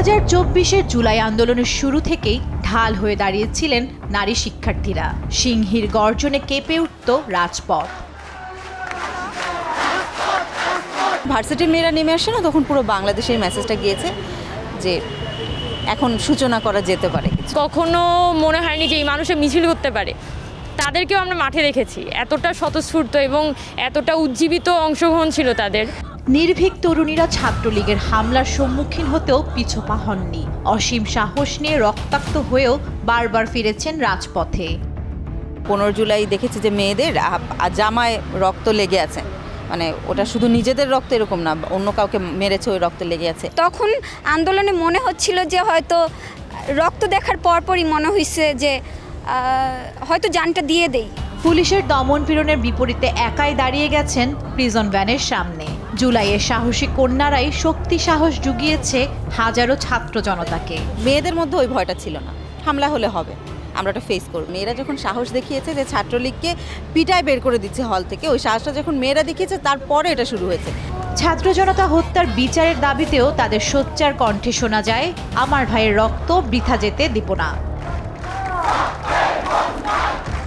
2024-এর জুলাই আন্দোলনের শুরু থেকেই ঢাল হয়ে দাঁড়িয়েছিলেন নারী শিক্ষার্থীরা। সিংহীর গর্জনে কেঁপে উঠত রাজপথ। ভার্সিটির মেয়েরা নেমে আসে না, তখন পুরো বাংলাদেশের মেসেজটা গিয়েছে যে এখন সূচনা করা যেতে পারে। কখনো মনে হয়নি যে এই মানুষের মিছিল করতে পারে। তাদেরকেও আমরা মাঠে দেখেছি, এতটা স্বতঃস্ফূর্ত এবং এতটা উজ্জীবিত অংশগ্রহণ ছিল তাদের। নির্ভীক তরুণীরা ছাত্রলীগের হামলার সম্মুখীন হতেও পিছপা হননি। অসীম সাহস নিয়ে রক্তাক্ত হয়েও বারবার ফিরেছেন রাজপথে। 15 জুলাই দেখেছি যে মেয়েদের জামায় রক্ত লেগে আছে, মানে ওটা শুধু নিজেদের রক্ত এরকম না, অন্য কাউকে মেরেছে ওই রক্ত লেগে আছে। তখন আন্দোলনে মনে হচ্ছিল যে হয়তো রক্ত দেখার পরপরই মনে হয়েছে যে হয়তো জানটা দিয়ে দেই। পুলিশের দমন পীড়নের বিপরীতে একাই দাঁড়িয়ে গেছেন প্রিজন ভ্যানের সামনে। জুলাইয়ের সাহসী কন্যারাই শক্তি সাহস জুগিয়েছে হাজারো ছাত্র জনতাকে। মেয়েদের মধ্যে ওই ভয়টা ছিল না, হামলা হলে হবে, আমরা ওটা ফেস করব। মেয়েরা যখন সাহস দেখিয়েছে যে ছাত্রলীগকে পিটায় বের করে দিচ্ছে হল থেকে, ওই সাহসটা যখন মেয়েরা দেখিয়েছে তারপরে এটা শুরু হয়েছে। ছাত্র জনতা হত্যার বিচারের দাবিতেও তাদের সোচ্চার কণ্ঠে শোনা যায়, আমার ভাইয়ের রক্ত বৃথা যেতে দিব না।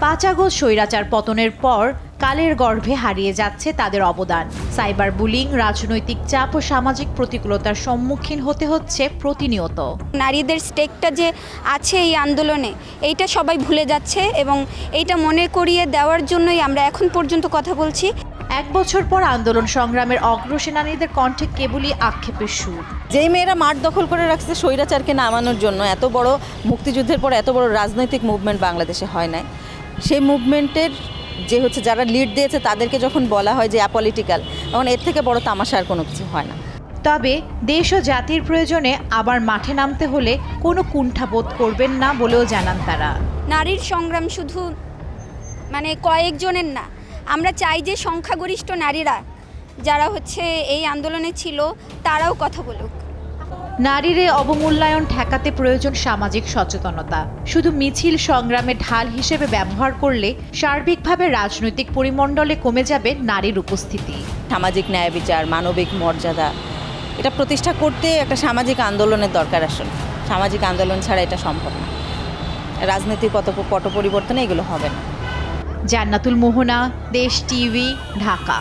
5 আগস্ট স্বৈরাচার পতনের পর কালের গর্ভে হারিয়ে যাচ্ছে তাদের অবদান। সাইবার বুলিং, রাজনৈতিক চাপ ও সামাজিক প্রতিকূলতার সম্মুখীন হতে হচ্ছে প্রতিনিয়ত। নারীদের স্টেকটা যে আছে এই আন্দোলনে, এইটা সবাই ভুলে যাচ্ছে এবং এইটা মনে করিয়ে দেওয়ার জন্যই আমরা এখন পর্যন্ত কথা বলছি। 1 বছর পর আন্দোলন সংগ্রামের অগ্রসেনানীদের কণ্ঠে কেবলই আক্ষেপের সুর। যেই মেয়েরা মাঠ দখল করে রাখছে স্বৈরাচারকে নামানোর জন্য, এত বড় মুক্তিযুদ্ধের পর এত বড় রাজনৈতিক মুভমেন্ট বাংলাদেশে হয় নাই, সেই মুভমেন্টের যে যারা লিড দিয়েছে তাদেরকে যখন বলা হয় যে অ্যাপলিটিক্যাল, তখন এর থেকে বড় তামাশার কোনো কিছু হয় না। তবে দেশ ও জাতির প্রয়োজনে আবার মাঠে নামতে হলে কোনো কুণ্ঠাবোধ করবেন না বলেও জানান তারা। নারীর সংগ্রাম শুধু কয়েকজনের না, আমরা চাই যে সংখ্যাগরিষ্ঠ নারীরা যারা এই আন্দোলনে ছিল তারাও কথা বলুক। নারীর অবমূল্যায়ন ঠেকাতে প্রয়োজন সামাজিক সচেতনতা। শুধু মিছিল সংগ্রামের ঢাল হিসেবে ব্যবহার করলে সার্বিকভাবে রাজনৈতিক পরিমণ্ডলে কমে যাবে নারীর উপস্থিতি। সামাজিক ন্যায় বিচার, মানবিক মর্যাদা, এটা প্রতিষ্ঠা করতে একটা সামাজিক আন্দোলনের দরকার। আসলে সামাজিক আন্দোলন ছাড়া এটা সম্ভব না। রাজনৈতিক পট পরিবর্তনে এগুলো হবে না। জান্নাতুল মোহনা, দেশ টিভি, ঢাকা।